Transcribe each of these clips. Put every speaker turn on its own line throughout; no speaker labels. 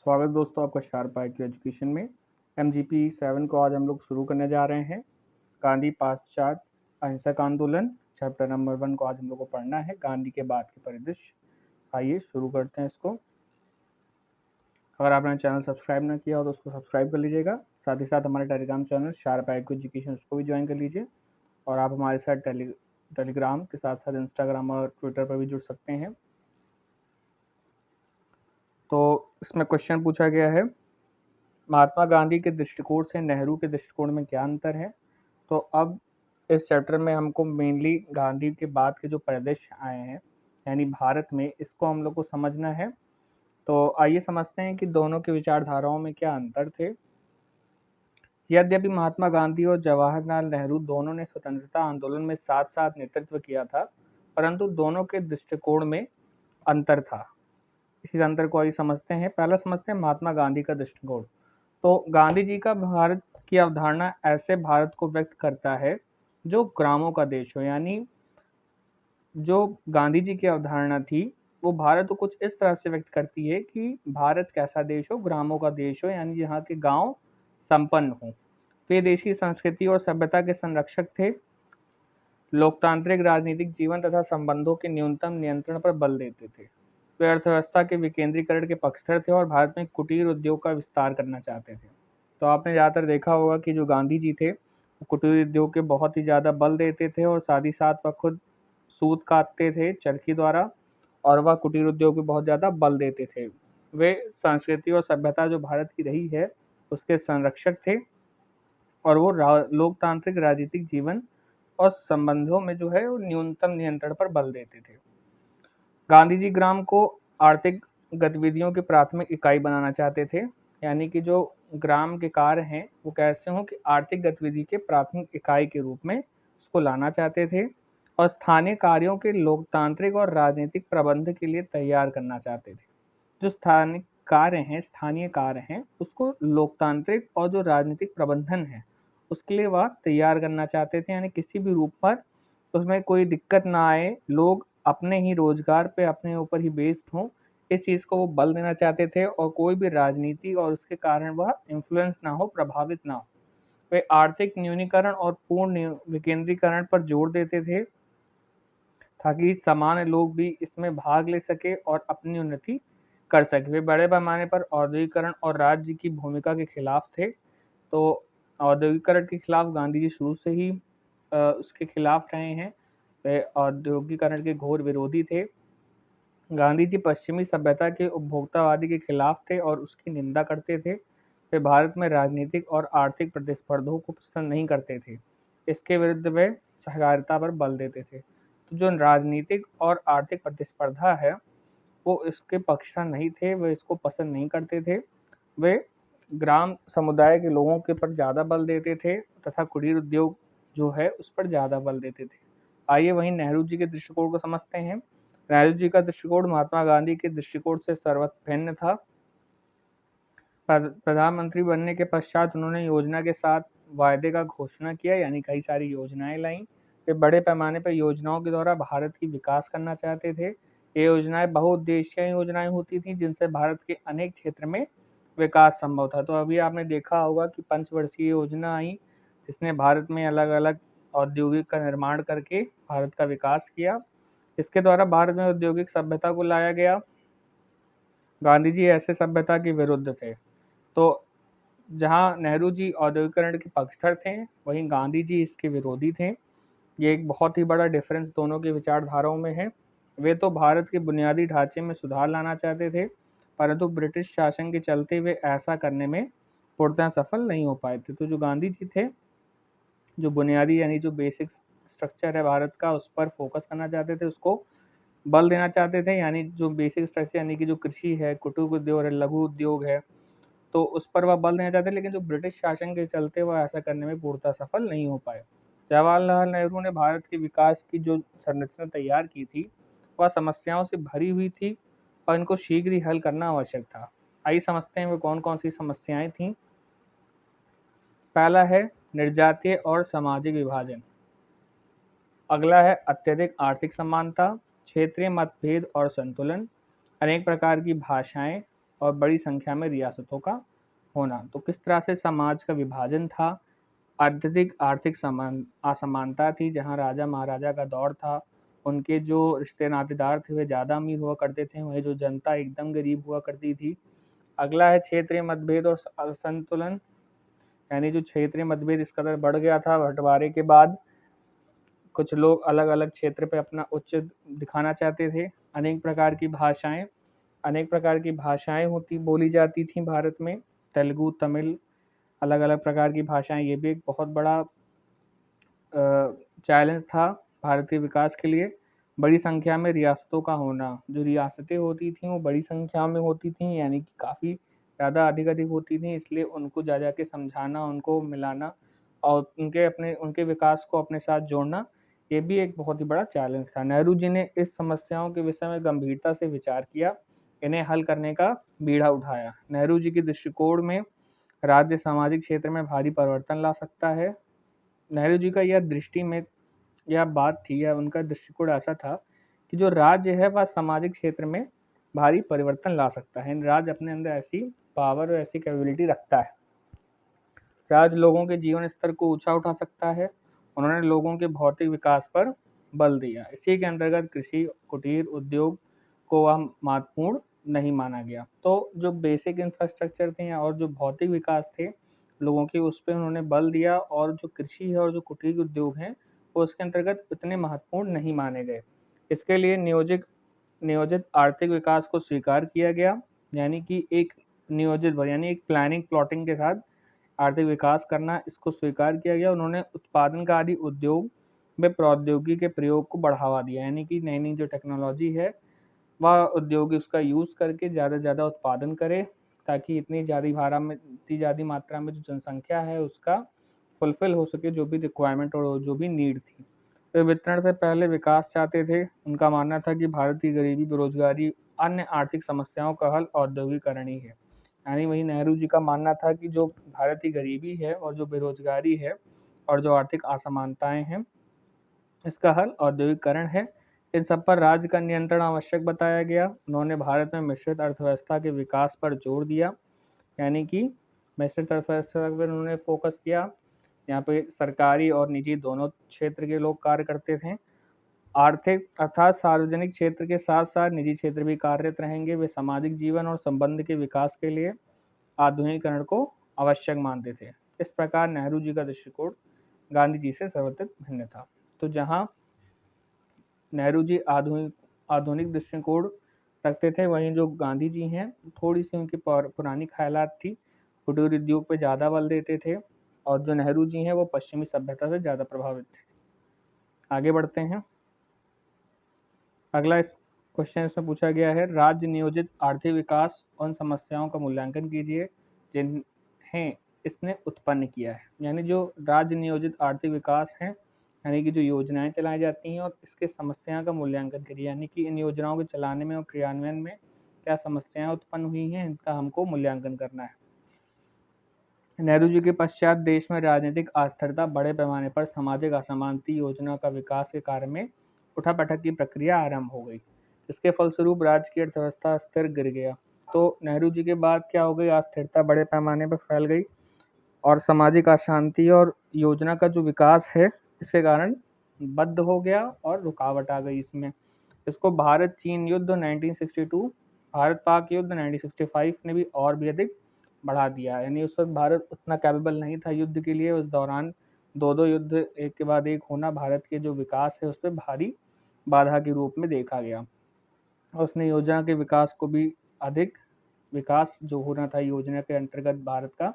स्वागत दोस्तों आपका शार्प IQ एजुकेशन में। MGP 7 को आज हम लोग शुरू करने जा रहे हैं। गांधी पाश्चात्य अहिंसक आंदोलन चैप्टर नंबर 1 को आज हम लोग को पढ़ना है, गांधी के बाद के परिदृश्य। आइए शुरू करते हैं इसको। अगर आपने चैनल सब्सक्राइब ना किया हो तो उसको सब्सक्राइब कर लीजिएगा। साथ ही साथ हमारे Telegram channel sharp IQ education उसको भी ज्वाइन कर लीजिए। और आप हमारे साथ टेलीग्राम के साथ साथ इंस्टाग्राम और ट्विटर पर भी जुड़ सकते हैं। तो इसमें क्वेश्चन पूछा गया है, महात्मा गांधी के दृष्टिकोण से नेहरू के दृष्टिकोण में क्या अंतर है। तो अब इस चैप्टर में हमको मेनली गांधी के बाद के जो परिदृश्य आए हैं यानी भारत में, इसको हम लोग को समझना है। तो आइए समझते हैं कि दोनों के विचारधाराओं में क्या अंतर थे। यद्यपि महात्मा गांधी और जवाहरलाल नेहरू दोनों ने स्वतंत्रता आंदोलन में साथ साथ नेतृत्व किया था, परंतु दोनों के दृष्टिकोण में अंतर था। इसी अंतर को आइए समझते हैं। पहला समझते हैं महात्मा गांधी का दृष्टिकोण। तो गांधी जी का भारत की अवधारणा ऐसे भारत को व्यक्त करता है जो ग्रामों का देश हो, यानी जो गांधी जी की अवधारणा थी वो भारत को कुछ इस तरह से व्यक्त करती है कि भारत कैसा देश हो, ग्रामों का देश हो, यानी यहाँ के गांव संपन्न हो। वे देशी संस्कृति और सभ्यता के संरक्षक थे, लोकतांत्रिक राजनीतिक जीवन तथा संबंधों के न्यूनतम नियंत्रण पर बल देते थे। वे अर्थव्यवस्था के विकेंद्रीकरण के पक्षधर थे और भारत में कुटीर उद्योग का विस्तार करना चाहते थे। तो आपने ज़्यादातर देखा होगा कि जो गांधी जी थे वो कुटीर उद्योग के बहुत ही ज़्यादा बल देते थे और साथ ही साथ वह खुद सूत काटते थे चरखी द्वारा, और वह कुटीर उद्योग पे बहुत ज़्यादा बल देते थे। वे संस्कृति और सभ्यता जो भारत की रही है उसके संरक्षक थे, और वो लोकतांत्रिक राजनीतिक जीवन और संबंधों में जो है वो न्यूनतम नियंत्रण पर बल देते थे। गांधी जी ग्राम को आर्थिक गतिविधियों की प्राथमिक इकाई बनाना चाहते थे, यानी कि जो ग्राम के कार्य हैं वो कैसे हों कि आर्थिक गतिविधि के प्राथमिक इकाई के रूप में उसको लाना चाहते थे, और स्थानीय कार्यों के लोकतांत्रिक और राजनीतिक प्रबंध के लिए तैयार करना चाहते थे। जो स्थानीय कार्य हैं उसको लोकतांत्रिक और जो राजनीतिक प्रबंधन है उसके लिए वह तैयार करना चाहते थे, यानी किसी भी रूप पर उसमें कोई दिक्कत ना आए, लोग अपने ही रोजगार पे अपने ऊपर ही बेस्ड हों, इस चीज़ को वो बल देना चाहते थे। और कोई भी राजनीति और उसके कारण वह इन्फ्लुएंस ना हो, प्रभावित ना हो। वे आर्थिक न्यूनीकरण और पूर्ण विकेंद्रीकरण पर जोर देते थे ताकि सामान्य लोग भी इसमें भाग ले सके और अपनी उन्नति कर सके। वे बड़े पैमाने पर औद्योगिकरण और राज्य की भूमिका के खिलाफ थे। तो औद्योगिकरण के खिलाफ गांधी जी शुरू से ही उसके खिलाफ रहे हैं। वे औद्योगिकरण के घोर विरोधी थे। गांधी जी पश्चिमी सभ्यता के उपभोक्तावादी के खिलाफ थे और उसकी निंदा करते थे। वे भारत में राजनीतिक और आर्थिक प्रतिस्पर्धों को पसंद नहीं करते थे। इसके विरुद्ध वे सहकारिता पर बल देते थे। तो जो राजनीतिक और आर्थिक प्रतिस्पर्धा है वो इसके पक्षधर नहीं थे, वे इसको पसंद नहीं करते थे। वे ग्राम समुदाय के लोगों के पर ज़्यादा बल देते थे तथा कुटीर उद्योग जो है उस पर ज़्यादा बल देते थे। आइए वहीं नेहरू जी के दृष्टिकोण को समझते हैं। नेहरू जी का दृष्टिकोण महात्मा गांधी के दृष्टिकोण से सर्वत्र भिन्न था। प्रधानमंत्री बनने के पश्चात उन्होंने योजना के साथ वायदे का घोषणा किया, यानी कई सारी योजनाएं लाई। वे बड़े पैमाने पर योजनाओं के द्वारा भारत की विकास करना चाहते थे। ये योजनाएं बहुउद्देशीय योजनाएं होती थी जिनसे भारत के अनेक क्षेत्र में विकास संभव था। तो अभी आपने देखा होगा कि पंचवर्षीय योजना आई जिसने भारत में अलग अलग औद्योगिक का निर्माण करके भारत का विकास किया। इसके द्वारा भारत में औद्योगिक सभ्यता को लाया गया। गांधी जी ऐसे सभ्यता के विरुद्ध थे। तो जहाँ नेहरू जी औद्योगिकरण के पक्षधर थे वहीं गांधी जी इसके विरोधी थे। ये एक बहुत ही बड़ा डिफरेंस दोनों की विचारधाराओं में है। वे तो भारत के बुनियादी ढांचे में सुधार लाना चाहते थे, परंतु ब्रिटिश शासन के चलते वे ऐसा करने में पूर्णतः सफल नहीं हो पाए थे। तो जो गांधी जी थे जो बुनियादी यानी जो बेसिक स्ट्रक्चर है भारत का उस पर फोकस करना चाहते थे, उसको बल देना चाहते थे, यानी जो बेसिक स्ट्रक्चर यानी कि जो कृषि है, कुटीर उद्योग है, लघु उद्योग है, तो उस पर वह बल देना चाहते, लेकिन जो ब्रिटिश शासन के चलते वह ऐसा करने में पूर्णतः सफल नहीं हो पाए। जवाहरलाल नेहरू ने भारत के विकास की जो संरचना तैयार की थी वह समस्याओं से भरी हुई थी और इनको शीघ्र ही हल करना आवश्यक था। आइए समझते हैं वो कौन कौन सी समस्याएं थीं। पहला है निर्जातीय और सामाजिक विभाजन। अगला है अत्यधिक आर्थिक समानता, क्षेत्रीय मतभेद और संतुलन, अनेक प्रकार की भाषाएं और बड़ी संख्या में रियासतों का होना। तो किस तरह से समाज का विभाजन था, अत्यधिक आर्थिक असमानता थी, जहाँ राजा महाराजा का दौर था, उनके जो रिश्ते नातेदार थे वे ज़्यादा अमीर हुआ करते थे, वहीं जो जनता एकदम गरीब हुआ करती थी। अगला है क्षेत्रीय मतभेद और असंतुलन, यानी जो क्षेत्रीय मतभेद इस कदर बढ़ गया था बंटवारे के बाद, कुछ लोग अलग अलग क्षेत्र पे अपना उच्च दिखाना चाहते थे। अनेक प्रकार की भाषाएं होती बोली जाती थी भारत में, तेलुगु, तमिल, अलग अलग प्रकार की भाषाएं, ये भी एक बहुत बड़ा चैलेंज था भारतीय विकास के लिए। बड़ी संख्या में रियासतों का होना, जो रियासतें होती थीं वो बड़ी संख्या में होती थीं, यानी कि काफ़ी ज़्यादा अधिक होती थीं, इसलिए उनको जा जा के समझाना, उनको मिलाना और उनके विकास को अपने साथ जोड़ना, ये भी एक बहुत ही बड़ा चैलेंज था। नेहरू जी ने इस समस्याओं के विषय में गंभीरता से विचार किया, इन्हें हल करने का बीड़ा उठाया। नेहरू जी के दृष्टिकोण में राज्य सामाजिक क्षेत्र में भारी परिवर्तन ला सकता है। नेहरू जी का यह बात थी, या उनका दृष्टिकोण ऐसा था कि जो राज्य है वह सामाजिक क्षेत्र में भारी परिवर्तन ला सकता है। राज्य अपने अंदर ऐसी पावर और ऐसी कैपेबिलिटी रखता है। राज्य लोगों के जीवन स्तर को ऊंचा उठा सकता है। उन्होंने लोगों के भौतिक विकास पर बल दिया। इसी के अंतर्गत कृषि, कुटीर उद्योग को वह महत्वपूर्ण नहीं माना गया। तो जो बेसिक इंफ्रास्ट्रक्चर थे और जो भौतिक विकास थे लोगों के, उस पर उन्होंने बल दिया, और जो कृषि है और जो कुटीर उद्योग हैं वो उसके अंतर्गत इतने महत्वपूर्ण नहीं माने गए। इसके लिए नियोजित आर्थिक विकास को स्वीकार किया गया, यानी कि एक नियोजित यानी एक प्लानिंग प्लॉटिंग के साथ आर्थिक विकास करना, इसको स्वीकार किया गया। उन्होंने उत्पादनकारी उद्योग में प्रौद्योगिकी के प्रयोग को बढ़ावा दिया, यानी कि नई नई जो टेक्नोलॉजी है वह उद्योग उसका यूज़ करके ज़्यादा से ज़्यादा उत्पादन करे, ताकि इतनी ज़्यादा मात्रा में जो जनसंख्या है उसका फुलफिल हो सके, जो भी रिक्वायरमेंट और जो भी नीड थी। वे वितरण से पहले विकास चाहते थे। उनका मानना था कि भारत की गरीबी, बेरोजगारी, अन्य आर्थिक समस्याओं का हल औद्योगिकरण ही है। यानी वही नेहरू जी का मानना था कि जो भारत की गरीबी है और जो बेरोजगारी है और जो आर्थिक असमानताएं हैं, इसका हल औद्योगिकरण है। इन सब पर राज्य का नियंत्रण आवश्यक बताया गया। उन्होंने भारत में मिश्रित अर्थव्यवस्था के विकास पर जोर दिया, यानी कि मिश्रित अर्थव्यवस्था पर उन्होंने फोकस किया। यहाँ पे सरकारी और निजी दोनों क्षेत्र के लोग कार्य करते थे। आर्थिक अर्थात सार्वजनिक क्षेत्र के साथ साथ निजी क्षेत्र भी कार्यरत रहेंगे। वे सामाजिक जीवन और संबंध के विकास के लिए आधुनिकीकरण को आवश्यक मानते थे। इस प्रकार नेहरू जी का दृष्टिकोण गांधी जी से सर्वत्र भिन्न था। तो जहाँ नेहरू जी आधुनिक दृष्टिकोण रखते थे, वहीं जो गांधी जी हैं थोड़ी सी उनकी पुरानी ख्यालात थी, कुटीर उद्योग पे ज़्यादा बल देते थे, और जो नेहरू जी हैं वो पश्चिमी सभ्यता से ज़्यादा प्रभावित थे। आगे बढ़ते हैं। अगला क्वेश्चन इसमें पूछा गया है, राज्य नियोजित आर्थिक विकास उन समस्याओं का मूल्यांकन कीजिए जिन्हें इसने उत्पन्न किया है। यानी जो राज्य नियोजित आर्थिक विकास है, यानी कि जो योजनाएं चलाई जाती हैं और इसके समस्याओं का मूल्यांकन करिए, यानी कि इन योजनाओं के चलाने में और क्रियान्वयन में क्या समस्याएं उत्पन्न हुई हैं, इनका हमको मूल्यांकन करना है। नेहरू जी के पश्चात देश में राजनीतिक अस्थिरता, बड़े पैमाने पर सामाजिक असमानता, योजना का विकास के कार्य में उठापटक की प्रक्रिया आरंभ हो गई। इसके फलस्वरूप राज्य की अर्थव्यवस्था स्थिर गिर गया। तो नेहरू जी के बाद क्या हो गई, अस्थिरता बड़े पैमाने पर फैल गई और सामाजिक अशांति और योजना का जो विकास है इसके कारण बंद हो गया और रुकावट आ गई इसमें। इसको भारत चीन युद्ध 1962, भारत पाक युद्ध 1965 ने भी और भी अधिक बढ़ा दिया। यानी उस वक्त भारत उतना कैपेबल नहीं था युद्ध के लिए। उस दौरान दो युद्ध एक के बाद एक होना भारत के जो विकास है उस पर भारी बाधा के रूप में देखा गया। उसने योजना के विकास को भी अधिक विकास जो होना था योजना के अंतर्गत भारत का,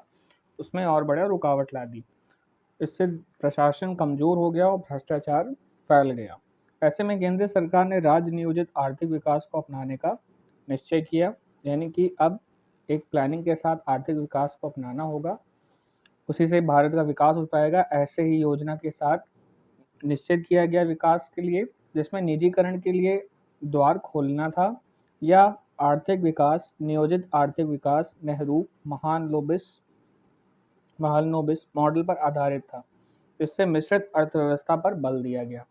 उसमें और बड़ा रुकावट ला दी। इससे प्रशासन कमजोर हो गया और भ्रष्टाचार फैल गया। ऐसे में केंद्र सरकार ने राज्य नियोजित आर्थिक विकास को अपनाने का निश्चय किया, यानी कि अब एक प्लानिंग के साथ आर्थिक विकास को अपनाना होगा, उसी से भारत का विकास हो पाएगा। ऐसे ही योजना के साथ निश्चित किया गया विकास के लिए, जिसमें निजीकरण के लिए द्वार खोलना था, या आर्थिक विकास, नियोजित आर्थिक विकास नेहरू महालनोबिस मॉडल पर आधारित था। इससे मिश्रित अर्थव्यवस्था पर बल दिया गया।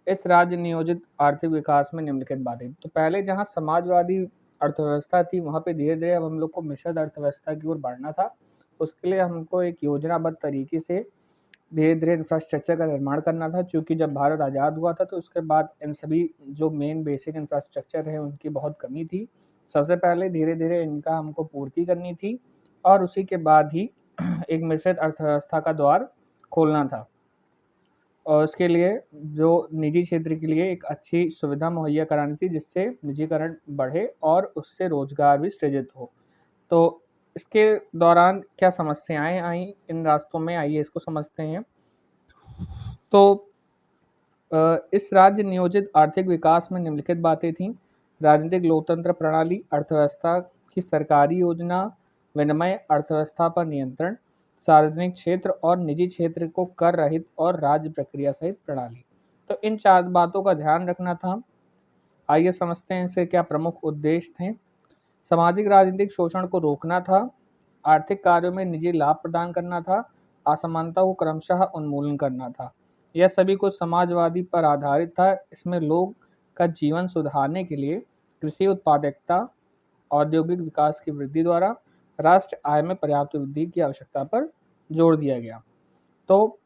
इस राज्य नियोजित आर्थिक विकास में निम्नलिखित बातें, तो पहले जहां समाजवादी अर्थव्यवस्था थी वहाँ पे धीरे-धीरे अब हम लोग को मिश्रित अर्थव्यवस्था की ओर बढ़ना था। उसके लिए हमको एक योजनाबद्ध तरीके से धीरे-धीरे इंफ्रास्ट्रक्चर का निर्माण करना था, चूँकि जब भारत आज़ाद हुआ था तो उसके बाद इन सभी जो मेन बेसिक इंफ्रास्ट्रक्चर है उनकी बहुत कमी थी। सबसे पहले धीरे-धीरे इनका हमको पूर्ति करनी थी और उसी के बाद ही एक मिश्रित अर्थव्यवस्था का द्वार खोलना था। और उसके लिए जो निजी क्षेत्र के लिए एक अच्छी सुविधा मुहैया करानी थी जिससे निजीकरण बढ़े और उससे रोज़गार भी सृजित हो। तो इसके दौरान क्या समस्याएँ आईं इन रास्तों में, आइए इसको समझते हैं। तो इस राज्य नियोजित आर्थिक विकास में निम्नलिखित बातें थीं। राजनीतिक लोकतंत्र प्रणाली, अर्थव्यवस्था की सरकारी योजना, विनिमय, अर्थव्यवस्था पर नियंत्रण, सार्वजनिक क्षेत्र और निजी क्षेत्र को कर रहित और राज्य प्रक्रिया सहित प्रणाली। तो इन 4 बातों का ध्यान रखना था। आइए समझते हैं इनसे क्या प्रमुख उद्देश्य थे। सामाजिक राजनीतिक शोषण को रोकना था, आर्थिक कार्यों में निजी लाभ प्रदान करना था, असमानता को क्रमशः उन्मूलन करना था। यह सभी कुछ समाजवादी पर आधारित था। इसमें लोग का जीवन सुधारने के लिए कृषि उत्पादकता, औद्योगिक विकास की वृद्धि द्वारा राष्ट्र आय में पर्याप्त वृद्धि की आवश्यकता पर जोर दिया गया। तो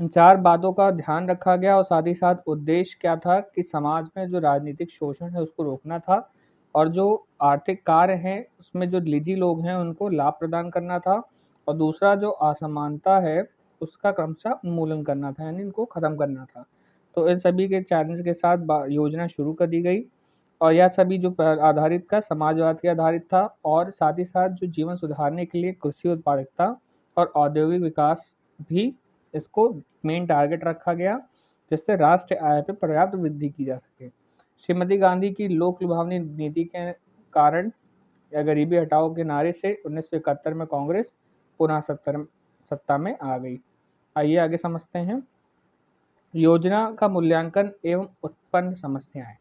इन 4 बातों का ध्यान रखा गया और साथ ही साथ उद्देश्य क्या था कि समाज में जो राजनीतिक शोषण है उसको रोकना था और जो आर्थिक कार्य हैं उसमें जो निजी लोग हैं उनको लाभ प्रदान करना था और दूसरा जो असमानता है उसका क्रमशः उन्मूलन करना था, यानी इनको ख़त्म करना था। तो इन सभी के चैलेंज के साथ योजना शुरू कर दी गई और यह सभी जो आधारित था समाजवाद के आधारित था और साथ ही साथ जो जीवन सुधारने के लिए कृषि उत्पादकता और औद्योगिक विकास भी इसको मेन टारगेट रखा गया, जिससे राष्ट्रीय आय पे पर्याप्त वृद्धि की जा सके। श्रीमती गांधी की लोक लुभावनी नीति के कारण या गरीबी हटाओ के नारे से 1971 में कांग्रेस पुनः सत्ता में आ गई। आइए आगे समझते हैं योजना का मूल्यांकन एवं उत्पन्न समस्याएं।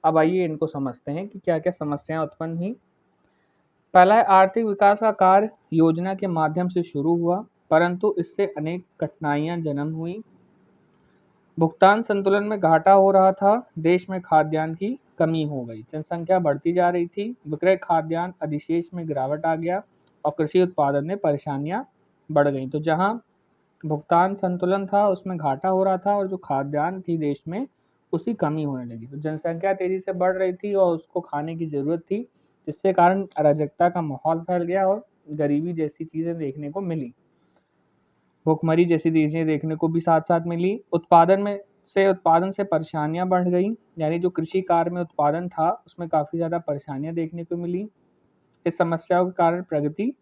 अब आइए इनको समझते हैं कि क्या क्या समस्याएं उत्पन्न हुई। पहला है आर्थिक विकास का कार्य योजना के माध्यम से शुरू हुआ, परंतु इससे अनेक कठिनाइयां जन्म हुई। भुगतान संतुलन में घाटा हो रहा था, देश में खाद्यान्न की कमी हो गई, जनसंख्या बढ़ती जा रही थी, विक्रय खाद्यान्न अधिशेष में गिरावट आ गया और कृषि उत्पादन में परेशानियां बढ़ गई। तो जहां भुगतान संतुलन था उसमें घाटा हो रहा था और जो खाद्यान्न थी देश में उसकी कमी होने लगी। तो जनसंख्या तेजी से बढ़ रही थी और उसको खाने की ज़रूरत थी, जिससे कारण अराजकता का माहौल फैल गया और गरीबी जैसी चीज़ें देखने को मिली, भुखमरी जैसी चीज़ें देखने को भी साथ साथ मिली। उत्पादन से परेशानियां बढ़ गई, यानी जो कृषि कार्य में उत्पादन था उसमें काफ़ी ज़्यादा परेशानियां देखने को मिली। इस समस्याओं के कारण प्रगति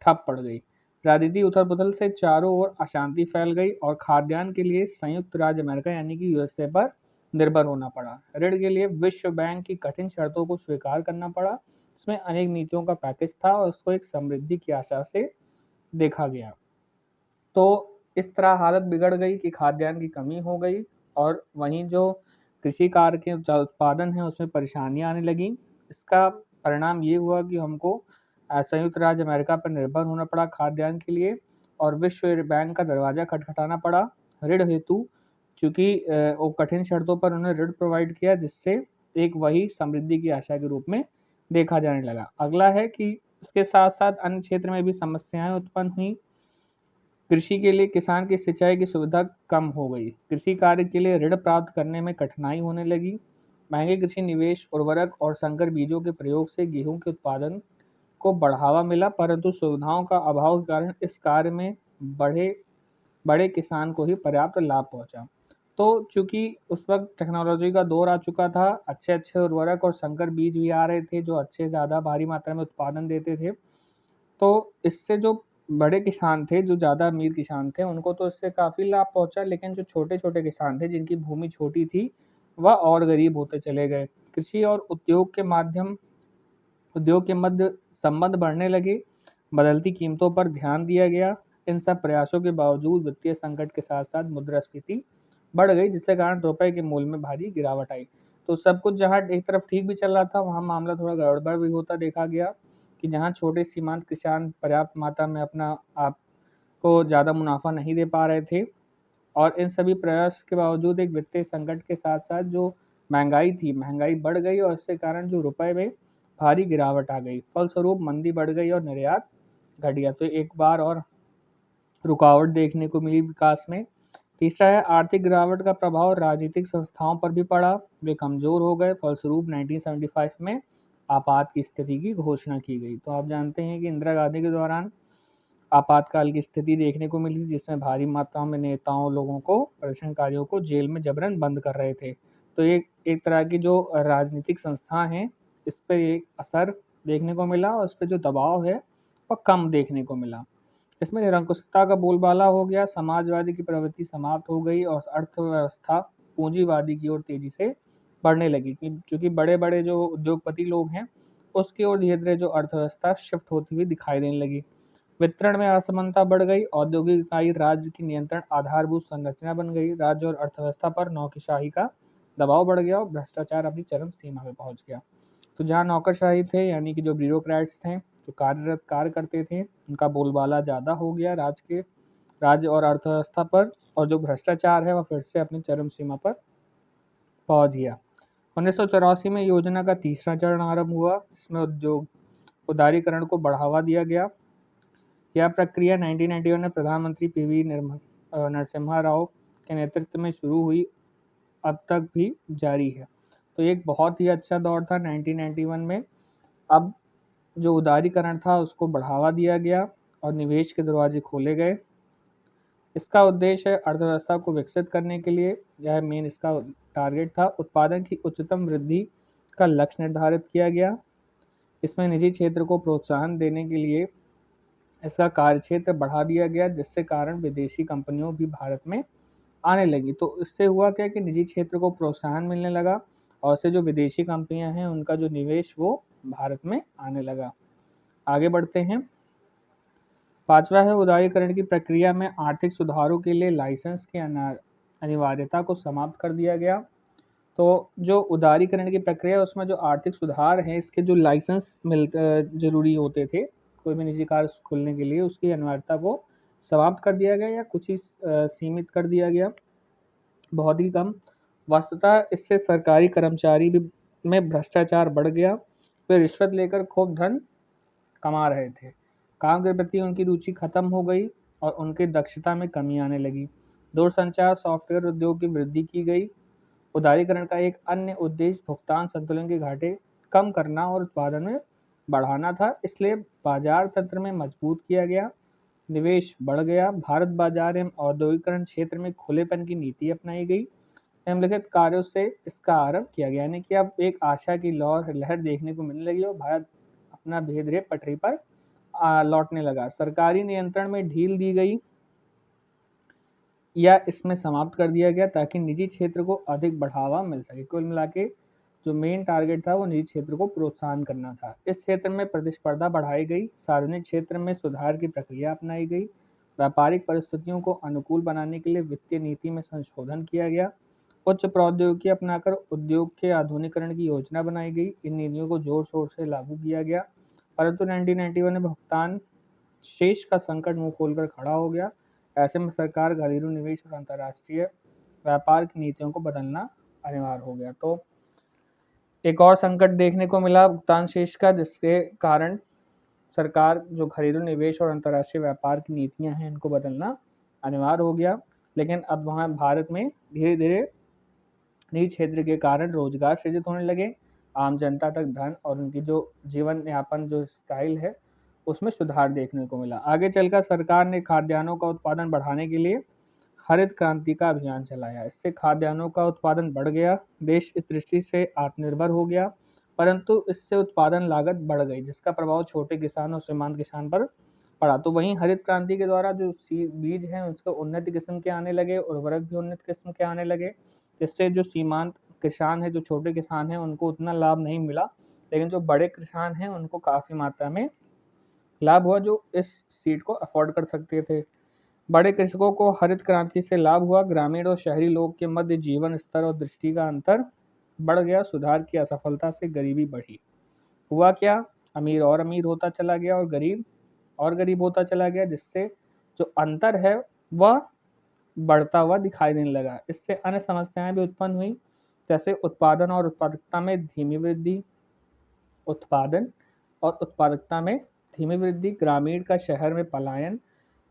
ठप पड़ गई। राजनीतिक उथल-पुथल से चारों ओर अशांति फैल गई और खाद्यान्न के लिए संयुक्त राज्य अमेरिका यानी कि यूएसए पर निर्भर होना पड़ा। ऋण के लिए विश्व बैंक की कठिन शर्तों को स्वीकार करना पड़ा। इसमें अनेक नीतियों का पैकेज था और उसको एक समृद्धि की आशा से देखा गया। तो इस तरह हालत बिगड़ गई कि खाद्यान्न की कमी हो गई और वहीं जो कृषि कार्य के जो उत्पादन है उसमें परेशानियां आने लगी। इसका परिणाम ये हुआ कि हमको संयुक्त राज्य अमेरिका पर निर्भर होना पड़ा खाद्यान्न के लिए और विश्व बैंक का दरवाज़ा खटखटाना पड़ा ऋण हेतु, चूँकि वो कठिन शर्तों पर उन्होंने ऋण प्रोवाइड किया जिससे एक वही समृद्धि की आशा के रूप में देखा जाने लगा। अगला है कि इसके साथ-साथ अन्य क्षेत्र में भी समस्याएँ उत्पन्न हुई। कृषि के लिए किसान की सिंचाई की सुविधा कम हो गई, कृषि कार्य के लिए ऋण प्राप्त करने में कठिनाई होने लगी। महंगे कृषि निवेश, उर्वरक और संकर बीजों के प्रयोग से गेहूं के उत्पादन को बढ़ावा मिला, परंतु सुविधाओं का अभाव के कारण इस कार्य में बड़े बड़े किसान को ही पर्याप्त लाभ पहुंचा। तो चूंकि उस वक्त टेक्नोलॉजी का दौर आ चुका था, अच्छे अच्छे उर्वरक और संकर बीज भी आ रहे थे जो अच्छे ज़्यादा भारी मात्रा में उत्पादन देते थे। तो इससे जो बड़े किसान थे, जो ज़्यादा अमीर किसान थे, उनको तो इससे काफ़ी लाभ पहुँचा, लेकिन जो छोटे-छोटे किसान थे, जिनकी भूमि छोटी थी, वह और गरीब होते चले गए। कृषि और उद्योग के मध्य संबंध बढ़ने लगे, बदलती कीमतों पर ध्यान दिया गया। इन सब प्रयासों के बावजूद वित्तीय संकट के साथ-साथ मुद्रास्फीति बढ़ गई, जिसके कारण रुपए के मूल्य में भारी गिरावट आई। तो सब कुछ जहाँ एक तरफ ठीक भी चल रहा था, वहाँ मामला थोड़ा गड़बड़ भी होता देखा गया कि जहाँ छोटे सीमांत किसान पर्याप्त मात्रा में अपना आप को ज़्यादा मुनाफ़ा नहीं दे पा रहे थे और इन सभी प्रयास के बावजूद एक वित्तीय संकट के साथ-साथ जो महँगाई थी, महँगाई बढ़ गई और इसके कारण जो रुपए में भारी गिरावट आ गई। फलस्वरूप मंदी बढ़ गई और निर्यात घट गया। तो एक बार और रुकावट देखने को मिली विकास में। तीसरा है आर्थिक गिरावट का प्रभाव राजनीतिक संस्थाओं पर भी पड़ा, वे कमजोर हो गए। फलस्वरूप 1975 में आपात की स्थिति की घोषणा की गई। तो आप जानते हैं कि इंदिरा गांधी के दौरान आपातकाल की स्थिति देखने को मिली, जिसमें भारी मात्रा में नेताओं, लोगों को, प्रदर्शनकारियों को जेल में जबरन बंद कर रहे थे। तो एक तरह की जो राजनीतिक संस्था हैं, इस पर एक असर देखने को मिला और इस पर जो दबाव है वह कम देखने को मिला। इसमें निरंकुशता का बोलबाला हो गया, समाजवादी की प्रवृत्ति समाप्त हो गई और अर्थव्यवस्था पूंजीवादी की ओर तेजी से बढ़ने लगी। क्योंकि बड़े बड़े जो उद्योगपति लोग हैं उसकी ओर धीरे धीरे जो अर्थव्यवस्था शिफ्ट होती हुई दिखाई देने लगी। वितरण में असमानता बढ़ गई, औद्योगिक इकाई राज्य की नियंत्रण आधारभूत संरचना बन गई, राज्य और अर्थव्यवस्था पर नौकरशाही का दबाव बढ़ गया और भ्रष्टाचार अपनी चरम सीमा में पहुंच गया। तो जहाँ नौकरशाही थे, यानी कि जो ब्यूरोक्रेट्स थे, जो कार्यरत कार्य करते थे, उनका बोलबाला ज़्यादा हो गया राज्य और अर्थव्यवस्था पर, और जो भ्रष्टाचार है वह फिर से अपनी चरम सीमा पर पहुंच गया। 1984 में योजना का तीसरा चरण आरंभ हुआ, जिसमें उद्योग उदारीकरण को बढ़ावा दिया गया। यह प्रक्रिया 1991 में प्रधानमंत्री पीवी नरसिम्हा राव के नेतृत्व में शुरू हुई, अब तक भी जारी है। तो एक बहुत ही अच्छा दौर था 1991 में। अब जो उदारीकरण था उसको बढ़ावा दिया गया और निवेश के दरवाजे खोले गए। इसका उद्देश्य है अर्थव्यवस्था को विकसित करने के लिए, यह मेन इसका टारगेट था। उत्पादन की उच्चतम वृद्धि का लक्ष्य निर्धारित किया गया। इसमें निजी क्षेत्र को प्रोत्साहन देने के लिए इसका कार्यक्षेत्र बढ़ा दिया गया, जिससे कारण विदेशी कंपनियों भी भारत में आने लगी। तो इससे हुआ क्या कि निजी क्षेत्र को प्रोत्साहन मिलने लगा और से जो विदेशी कंपनियां हैं उनका जो निवेश वो भारत में आने लगा। आगे बढ़ते हैं। पांचवा है उदारीकरण की प्रक्रिया में आर्थिक सुधारों के लिए लाइसेंस की अनिवार्यता को समाप्त कर दिया गया। तो जो उदारीकरण की प्रक्रिया उसमें जो आर्थिक सुधार हैं, इसके जो लाइसेंस जरूरी होते थे कोई भी निजी कार्य खोलने के लिए, उसकी अनिवार्यता को समाप्त कर दिया गया या कुछ ही सीमित कर दिया गया, बहुत ही कम। वस्तुतः इससे सरकारी कर्मचारी भी में भ्रष्टाचार बढ़ गया। वे रिश्वत लेकर खूब धन कमा रहे थे। काम के प्रति उनकी रुचि खत्म हो गई और उनकी दक्षता में कमी आने लगी। दूरसंचार सॉफ्टवेयर उद्योग की वृद्धि की गई। उदारीकरण का एक अन्य उद्देश्य भुगतान संतुलन के घाटे कम करना और उत्पादन में बढ़ाना था, इसलिए बाजार तंत्र में मजबूत किया गया, निवेश बढ़ गया। भारत बाजार एवं औद्योगिकरण क्षेत्र में खुलेपन की नीति अपनाई गई। निम्नलिखित कार्यों से इसका आरंभ किया गया, यानी कि अब एक आशा की लहर देखने को मिलने लगी और भारत अपना धीरे धीरे पटरी पर लौटने लगा। सरकारी नियंत्रण में ढील दी गई या इसमें समाप्त कर दिया गया ताकि निजी क्षेत्र को अधिक बढ़ावा मिल सके। कुल मिला के जो मेन टारगेट था वो निजी क्षेत्र को प्रोत्साहन करना था। इस क्षेत्र में प्रतिस्पर्धा बढ़ाई गई, सार्वजनिक क्षेत्र में सुधार की प्रक्रिया अपनाई गई, व्यापारिक परिस्थितियों को अनुकूल बनाने के लिए वित्तीय नीति में संशोधन किया गया, उच्च प्रौद्योगिकी अपनाकर उद्योग के आधुनिकीकरण की योजना बनाई गई। इन नीतियों को जोर शोर से लागू किया गया, परंतु 1991 में भुगतान शेष का संकट मुंह खोलकर खड़ा हो गया। ऐसे में सरकार घरेलू निवेश और अंतर्राष्ट्रीय व्यापार की नीतियों को बदलना अनिवार्य हो गया। तो एक और संकट देखने को मिला भुगतान शेष का, जिसके कारण सरकार जो घरेलू निवेश और अंतर्राष्ट्रीय व्यापार की नीतियां हैं इनको बदलना अनिवार्य हो गया। लेकिन अब वहाँ भारत में धीरे धीरे निजी क्षेत्र के कारण रोजगार सृजित होने लगे, आम जनता तक धन और उनकी जो जीवन यापन जो स्टाइल है उसमें सुधार देखने को मिला। आगे चलकर सरकार ने खाद्यान्नों का उत्पादन बढ़ाने के लिए हरित क्रांति का अभियान चलाया। इससे खाद्यान्नों का उत्पादन बढ़ गया, देश इस दृष्टि से आत्मनिर्भर हो गया, परंतु इससे उत्पादन लागत बढ़ गई, जिसका प्रभाव छोटे किसान और सीमांत किसान पर पड़ा। तो वहीं हरित क्रांति के द्वारा जो बीज हैं उसको उन्नत किस्म के आने लगे, उर्वरक भी उन्नत किस्म के आने लगे, जिससे जो सीमांत किसान है, जो छोटे किसान हैं, उनको उतना लाभ नहीं मिला, लेकिन जो बड़े किसान हैं उनको काफ़ी मात्रा में लाभ हुआ, जो इस सीड को अफोर्ड कर सकते थे। बड़े कृषकों को हरित क्रांति से लाभ हुआ, ग्रामीण और शहरी लोग के मध्य जीवन स्तर और दृष्टि का अंतर बढ़ गया, सुधार की असफलता से गरीबी बढ़ी। हुआ क्या, अमीर और अमीर होता चला गया और गरीब और गरीब होता चला गया, जिससे जो अंतर है वह बढ़ता हुआ दिखाई देने लगा। इससे अन्य समस्याएं भी उत्पन्न हुई, जैसे उत्पादन और उत्पादकता में धीमी वृद्धि, उत्पादन और उत्पादकता में धीमी वृद्धि, ग्रामीण का शहर में पलायन,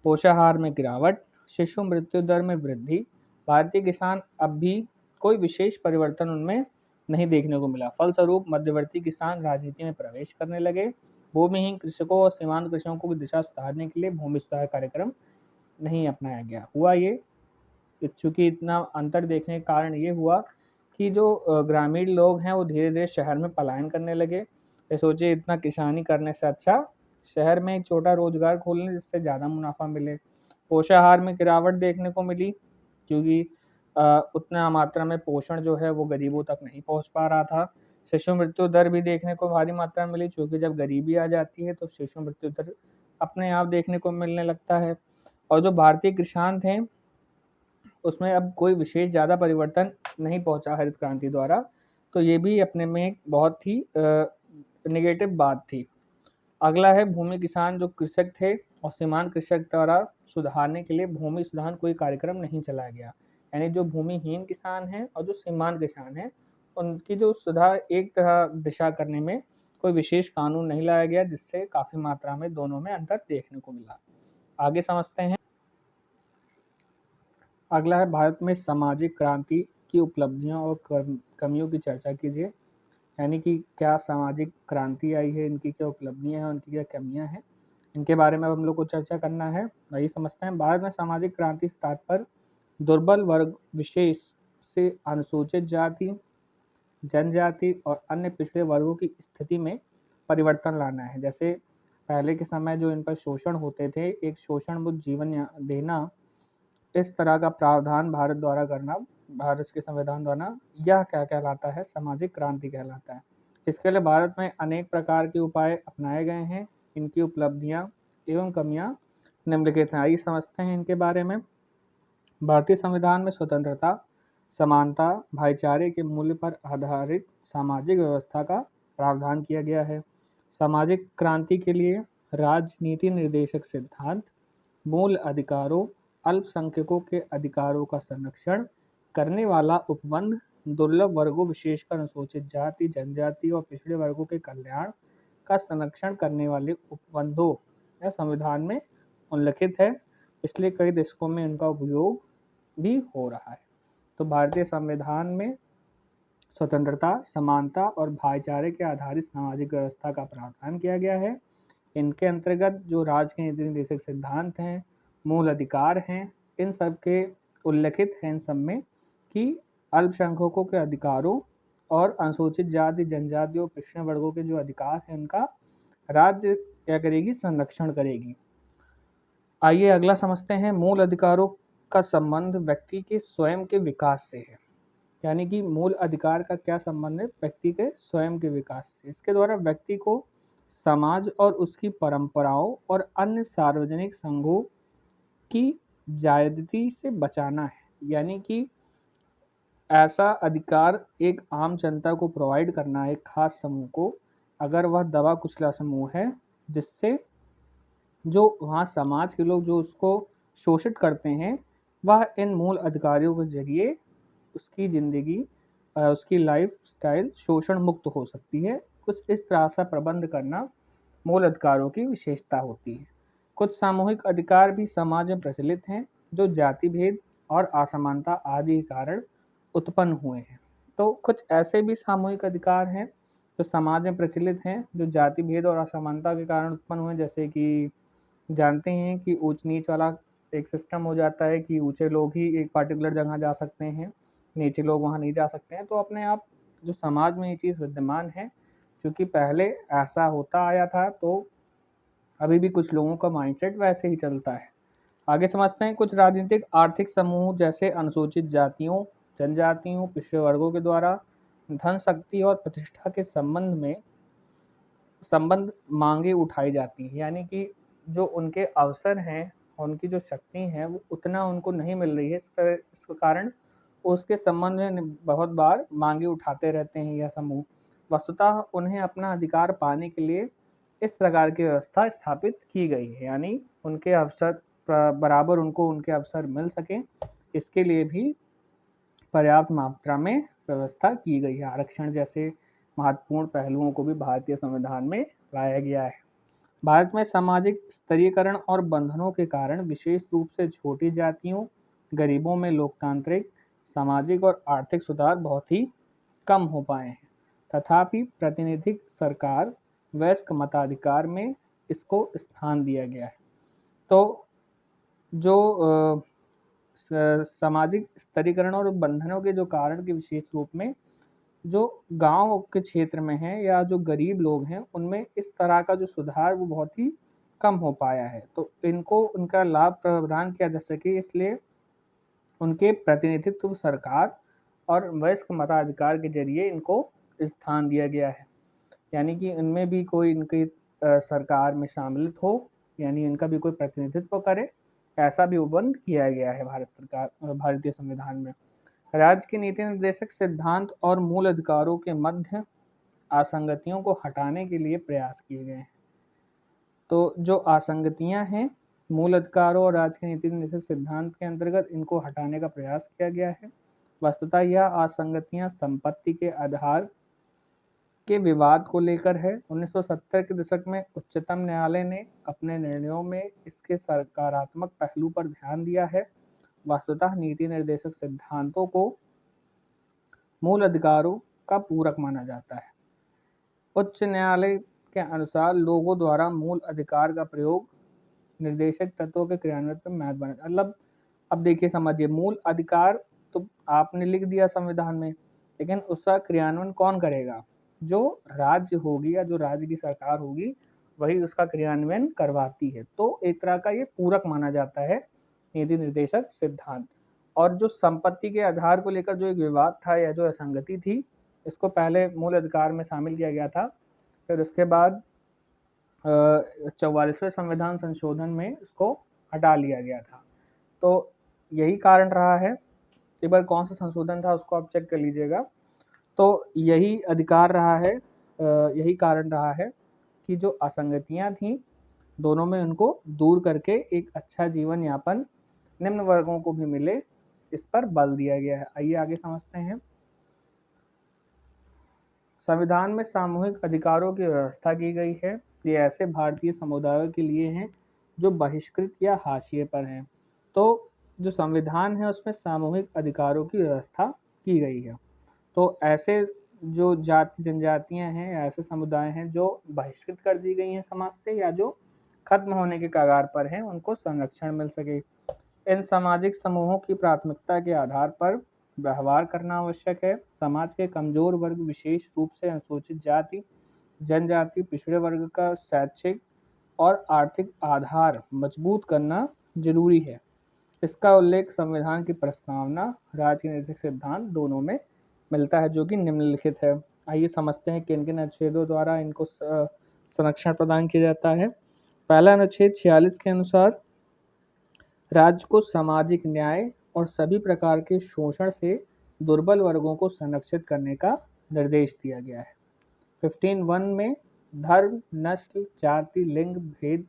पोषाहार में गिरावट, शिशु मृत्यु दर में वृद्धि। भारतीय किसान अब भी कोई विशेष परिवर्तन उनमें नहीं देखने को मिला। फलस्वरूप मध्यवर्ती किसान राजनीति में प्रवेश करने लगे। भूमिहीन कृषकों और सीमांत कृषकों की दिशा सुधारने के लिए भूमि सुधार कार्यक्रम नहीं अपनाया गया। हुआ ये, चूंकि इतना अंतर देखने का कारण ये हुआ कि जो ग्रामीण लोग हैं वो धीरे धीरे शहर में पलायन करने लगे। ये सोचिए, इतना किसानी करने से अच्छा शहर में एक छोटा रोजगार खोल लें जिससे ज़्यादा मुनाफा मिले। पोषाहार में गिरावट देखने को मिली, क्योंकि उतना मात्रा में पोषण जो है वो गरीबों तक नहीं पहुंच पा रहा था। शिशु मृत्यु दर भी देखने को भारी मात्रा में मिली, क्योंकि जब गरीबी आ जाती है तो शिशु मृत्यु दर अपने आप देखने को मिलने लगता है। और जो भारतीय किसान थे उसमें अब कोई विशेष ज़्यादा परिवर्तन नहीं पहुंचा हरित क्रांति द्वारा, तो ये भी अपने में एक बहुत ही नेगेटिव बात थी। अगला है भूमि किसान जो कृषक थे और सीमांत कृषक द्वारा सुधारने के लिए भूमि सुधार कोई कार्यक्रम नहीं चलाया गया। यानी जो भूमिहीन किसान हैं और जो सीमांत किसान हैं उनकी जो सुधार एक तरह दिशा करने में कोई विशेष कानून नहीं लाया गया, जिससे काफ़ी मात्रा में दोनों में अंतर देखने को मिला। आगे समझते हैं। अगला है भारत में सामाजिक क्रांति की उपलब्धियां और कमियों की चर्चा कीजिए। यानी कि क्या सामाजिक क्रांति आई है, इनकी क्या उपलब्धियां हैं, उनकी क्या कमियां हैं, इनके बारे में हम लोग को चर्चा करना है। वही समझते हैं। भारत में सामाजिक क्रांति से तात्पर्य दुर्बल वर्ग विशेष से अनुसूचित जाति, जनजाति और अन्य पिछड़े वर्गों की स्थिति में परिवर्तन लाना है। जैसे पहले के समय जो इन पर शोषण होते थे, एक शोषण मुक्त जीवन देना, इस तरह का प्रावधान भारत द्वारा करना, भारत के संविधान द्वारा, यह क्या कहलाता है? सामाजिक क्रांति कहलाता है। इसके लिए भारत में अनेक प्रकार के उपाय अपनाए गए हैं। इनकी उपलब्धियां एवं कमियां निम्नलिखित हैं। आइए समझते हैं इनके बारे में। भारतीय संविधान में स्वतंत्रता, समानता, भाईचारे के मूल्य पर आधारित सामाजिक व्यवस्था का प्रावधान किया गया है। सामाजिक क्रांति के लिए राजनीति निर्देशक सिद्धांत, मूल अधिकारों, अल्पसंख्यकों के अधिकारों का संरक्षण करने वाला उपबंध, दुर्लभ वर्गों विशेषकर अनुसूचित जाति, जनजाति और पिछड़े वर्गों के कल्याण का संरक्षण करने वाले उपबंधों यह संविधान में उल्लिखित है। पिछले कई दशकों में इनका उपयोग भी हो रहा है। तो भारतीय संविधान में स्वतंत्रता, समानता और भाईचारे के आधारित सामाजिक व्यवस्था का प्रावधान किया गया है। इनके अंतर्गत जो राज्य के नीति निर्देशक सिद्धांत हैं, मूल अधिकार हैं, इन सब के उल्लिखित हैं इन सब में कि अल्पसंख्यकों के अधिकारों और अनुसूचित जाति, जनजाति और पिछड़े वर्गों के जो अधिकार हैं उनका राज्य क्या करेगी? संरक्षण करेगी। आइए अगला समझते हैं। मूल अधिकारों का संबंध व्यक्ति के स्वयं के विकास से है। यानी कि मूल अधिकार का क्या संबंध है? व्यक्ति के स्वयं के विकास से। इसके द्वारा व्यक्ति को समाज और उसकी परंपराओं और अन्य सार्वजनिक संघों की ज्यादती से बचाना है। यानी कि ऐसा अधिकार एक आम जनता को प्रोवाइड करना है, एक खास समूह को, अगर वह दबा कुचला समूह है, जिससे जो वहाँ समाज के लोग जो उसको शोषित करते हैं, वह इन मूल अधिकारियों के जरिए उसकी ज़िंदगी, उसकी लाइफ स्टाइल शोषण मुक्त हो सकती है। कुछ इस तरह से प्रबंध करना मूल अधिकारों की विशेषता होती है। कुछ सामूहिक अधिकार भी समाज में प्रचलित हैं जो जाति भेद और असमानता आदि के कारण उत्पन्न हुए हैं। तो कुछ ऐसे भी सामूहिक अधिकार हैं जो समाज में प्रचलित हैं, जो जाति भेद और असमानता के कारण उत्पन्न हुए। जैसे कि जानते हैं कि ऊंच नीच वाला एक सिस्टम हो जाता है कि ऊंचे लोग ही एक पार्टिकुलर जगह जा सकते हैं, नीचे लोग वहाँ नहीं जा सकते हैं। तो अपने आप जो समाज में ये चीज़ विद्यमान है, क्योंकि पहले ऐसा होता आया था, तो अभी भी कुछ लोगों का माइंडसेट वैसे ही चलता है। आगे समझते हैं। कुछ राजनीतिक आर्थिक समूह जैसे अनुसूचित जातियों, जनजातियों, पिछड़े वर्गों के द्वारा धन, शक्ति और प्रतिष्ठा के संबंध मांगे उठाई जाती हैं। यानी कि जो उनके अवसर हैं, उनकी जो शक्ति है, वो उतना उनको नहीं मिल रही है। इस कारण उसके संबंध में बहुत बार मांगे उठाते रहते हैं यह समूह। वस्तुतः उन्हें अपना अधिकार पाने के लिए इस प्रकार की व्यवस्था स्थापित की गई है। यानी उनके अवसर बराबर उनको उनके अवसर मिल सके, इसके लिए भी पर्याप्त मात्रा में व्यवस्था की गई है। आरक्षण जैसे महत्वपूर्ण पहलुओं को भी भारतीय संविधान में लाया गया है। भारत में सामाजिक स्तरीकरण और बंधनों के कारण विशेष रूप से छोटी जातियों, गरीबों में लोकतांत्रिक, सामाजिक और आर्थिक सुधार बहुत ही कम हो पाए हैं। तथापि प्रातिनिधिक सरकार वयस्क मताधिकार में इसको स्थान दिया गया है। तो जो सामाजिक स्तरीकरण और बंधनों के जो कारण के विशेष रूप में जो गांव के क्षेत्र में है या जो गरीब लोग हैं उनमें इस तरह का जो सुधार वो बहुत ही कम हो पाया है। तो इनको उनका लाभ प्रदान किया जा सके इसलिए उनके प्रतिनिधित्व सरकार और वयस्क मताधिकार के जरिए इनको स्थान दिया गया है। यानी कि इनमें भी कोई इनकी सरकार में शामिलित हो, यानी इनका भी कोई प्रतिनिधित्व करे, ऐसा भी उपबंध किया गया है भारतीय संविधान में। राज्य के नीति निर्देशक सिद्धांत और मूल अधिकारों के मध्य असंगतियों को हटाने के लिए प्रयास किए गए हैं। तो जो असंगतियां हैं मूल अधिकारों और राज्य के नीति निर्देशक सिद्धांत के अंतर्गत इनको हटाने का प्रयास किया गया है। वस्तुतः यह असंगतियां संपत्ति के आधार के विवाद को लेकर है। 1970 के दशक में उच्चतम न्यायालय ने अपने निर्णयों में इसके सकारात्मक पहलू पर ध्यान दिया है। वस्तुतः नीति निर्देशक सिद्धांतों को मूल अधिकारों का पूरक माना जाता है। उच्च न्यायालय के अनुसार लोगों द्वारा मूल अधिकार का प्रयोग निर्देशक तत्वों के क्रियान्वयन में महत्व बना। मतलब अब देखिए समझिए, मूल अधिकार तो आपने लिख दिया संविधान में, लेकिन उसका क्रियान्वयन कौन करेगा? जो राज्य होगी या जो राज्य की सरकार होगी वही उसका क्रियान्वयन करवाती है। तो एक तरह का ये पूरक माना जाता है नीति निर्देशक सिद्धांत। और जो संपत्ति के आधार को लेकर जो एक विवाद था या जो असंगति थी, इसको पहले मूल अधिकार में शामिल किया गया था, फिर उसके बाद 44वें संविधान संशोधन में इसको हटा लिया गया था। तो यही कारण रहा है। एक बार कौन सा संशोधन था उसको आप चेक कर लीजिएगा। तो यही अधिकार रहा है, यही कारण रहा है कि जो असंगतियां थीं दोनों में उनको दूर करके एक अच्छा जीवन यापन निम्न वर्गों को भी मिले, इस पर बल दिया गया है। आइए आगे समझते हैं। संविधान में सामूहिक अधिकारों की व्यवस्था की गई है। ये ऐसे भारतीय समुदायों के लिए हैं जो बहिष्कृत या हाशिए पर हैं। तो जो संविधान है उसमें सामूहिक अधिकारों की व्यवस्था की गई है। तो ऐसे जो जाति जनजातियां हैं या ऐसे समुदाय हैं जो बहिष्कृत कर दी गई हैं समाज से या जो खत्म होने के कगार पर हैं, उनको संरक्षण मिल सके। इन सामाजिक समूहों की प्राथमिकता के आधार पर व्यवहार करना आवश्यक है। समाज के कमजोर वर्ग, विशेष रूप से अनुसूचित जाति, जनजाति, पिछड़े वर्ग का शैक्षिक और आर्थिक आधार मजबूत करना जरूरी है। इसका उल्लेख संविधान की प्रस्तावना, राज्य के नीतिक सिद्धांत दोनों में मिलता है, जो कि निम्नलिखित है। आइए समझते हैं किन किन अनुच्छेदों द्वारा इनको संरक्षण प्रदान किया जाता है। पहला अनुच्छेद 46 के अनुसार राज्य को सामाजिक न्याय और सभी प्रकार के शोषण से दुर्बल वर्गों को संरक्षित करने का निर्देश दिया गया है। 15(1) में धर्म, नस्ल, जाति, लिंग भेद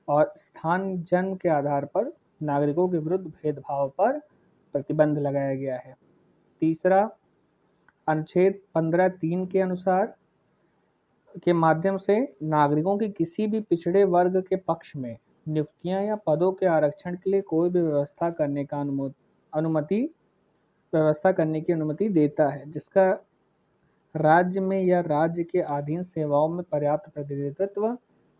और स्थान जन्म के आधार पर नागरिकों के विरुद्ध भेदभाव पर प्रतिबंध लगाया गया है। तीसरा अनुच्छेद 15(3) के अनुसार के माध्यम से नागरिकों की किसी भी पिछड़े वर्ग के पक्ष में नियुक्तियां या पदों के आरक्षण के लिए कोई भी व्यवस्था करने की अनुमति देता है जिसका राज्य में या राज्य के अधीन सेवाओं में पर्याप्त प्रतिनिधित्व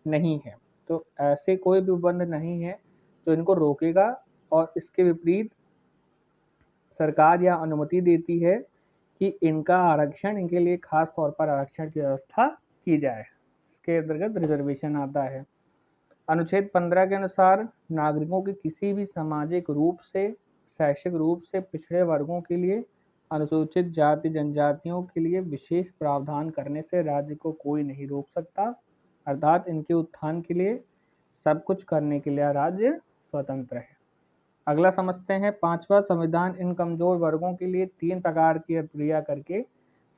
नहीं है। तो ऐसे कोई भी उपबंध नहीं है जो इनको रोकेगा, और इसके विपरीत सरकार यह अनुमति देती है कि इनका आरक्षण, इनके लिए खास तौर पर आरक्षण की व्यवस्था की जाए। इसके अंतर्गत रिजर्वेशन आता है। अनुच्छेद 15 के अनुसार नागरिकों के किसी भी सामाजिक रूप से, शैक्षिक रूप से पिछड़े वर्गों के लिए, अनुसूचित जाति जनजातियों के लिए विशेष प्रावधान करने से राज्य को कोई नहीं रोक सकता। अर्थात इनके उत्थान के लिए सब कुछ करने के लिए राज्य स्वतंत्र है। अगला समझते हैं। 5वां संविधान इन कमजोर वर्गों के लिए 3 प्रकार की क्रिया करके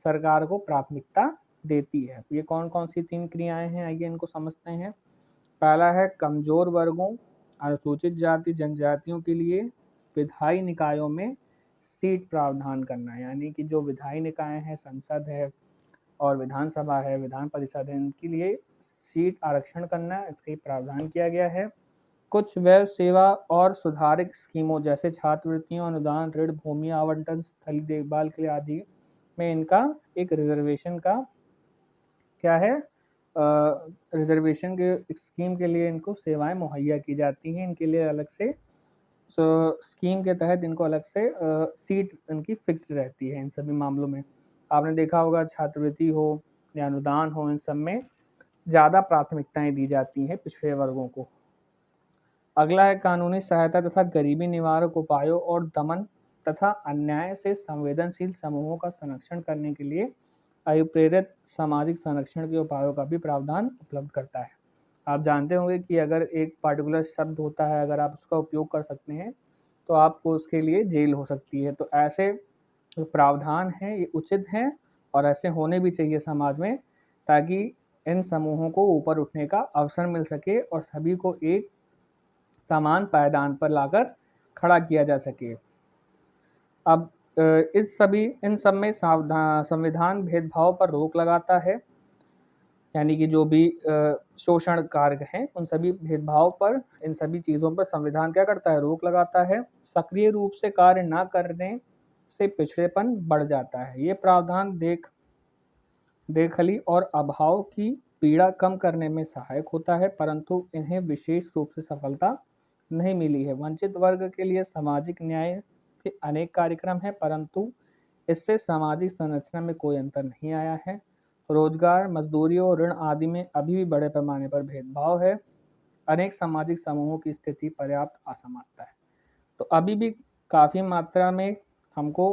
सरकार को प्राथमिकता देती है। ये कौन कौन सी 3 क्रियाएं हैं, आइए इनको समझते हैं। पहला है कमजोर वर्गों, अनुसूचित जाति जनजातियों के लिए विधायी निकायों में सीट प्रावधान करना, यानी कि जो विधायी निकाय हैं, संसद है, और विधानसभा है, विधान परिषद है, इनके लिए सीट आरक्षण करना, इसका प्रावधान किया गया है। कुछ व्यय सेवा और सुधारक स्कीमों जैसे छात्रवृत्तियों, अनुदान, ऋण, भूमि आवंटन, स्थलीय देखभाल के लिए आदि में इनका एक रिजर्वेशन का क्या है, रिजर्वेशन के स्कीम के लिए इनको सेवाएं मुहैया की जाती हैं। इनके लिए अलग से स्कीम के तहत इनको अलग से सीट इनकी फिक्स्ड रहती है। इन सभी मामलों में आपने देखा होगा, छात्रवृत्ति हो या अनुदान हो, इन सब में ज़्यादा प्राथमिकताएं दी जाती हैं पिछड़े वर्गों को। अगला है कानूनी सहायता तथा गरीबी निवारक उपायों और दमन तथा अन्याय से संवेदनशील समूहों का संरक्षण करने के लिए अभिप्रेरित सामाजिक संरक्षण के उपायों का भी प्रावधान उपलब्ध करता है। आप जानते होंगे कि अगर एक पार्टिकुलर शब्द होता है, अगर आप उसका उपयोग कर सकते हैं तो आपको उसके लिए जेल हो सकती है। तो ऐसे जो प्रावधान हैं ये उचित हैं और ऐसे होने भी चाहिए समाज में, ताकि इन समूहों को ऊपर उठने का अवसर मिल सके और सभी को एक समान पायदान पर लाकर खड़ा किया जा सके। अब इन सब में संविधान भेदभाव पर रोक लगाता है, यानी कि जो भी शोषण कार्य हैं उन सभी भेदभाव पर, इन सभी चीज़ों पर संविधान क्या करता है, रोक लगाता है। सक्रिय रूप से कार्य न करने से पिछड़ेपन बढ़ जाता है। ये प्रावधान देखली और अभाव की पीड़ा कम करने में सहायक होता है, परंतु इन्हें विशेष रूप से सफलता नहीं मिली है। वंचित वर्ग के लिए सामाजिक न्याय के अनेक कार्यक्रम हैं, परंतु इससे सामाजिक संरचना में कोई अंतर नहीं आया है। रोजगार, मजदूरी और ऋण आदि में अभी भी बड़े पैमाने पर भेदभाव है। अनेक सामाजिक समूहों की स्थिति पर्याप्त असमानता है। तो अभी भी काफ़ी मात्रा में हमको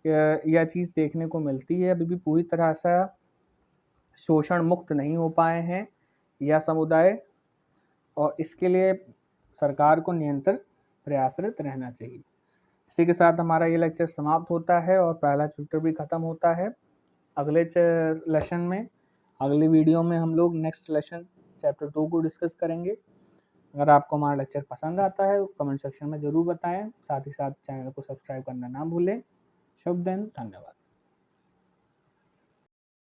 यह चीज़ देखने को मिलती है। अभी भी पूरी तरह से शोषण मुक्त नहीं हो पाए हैं यह समुदाय, और इसके लिए सरकार को निरंतर प्रयासरत रहना चाहिए। इसी के साथ हमारा ये लेक्चर समाप्त होता है और पहला चैप्टर भी ख़त्म होता है। अगले लेसन में, अगली वीडियो में हम लोग नेक्स्ट लेसन चैप्टर 2 को डिस्कस करेंगे। अगर आपको हमारा लेक्चर पसंद आता है तो कमेंट सेक्शन में ज़रूर बताएं। साथ ही साथ चैनल को सब्सक्राइब करना ना भूलें। शुभ दिन, धन्यवाद।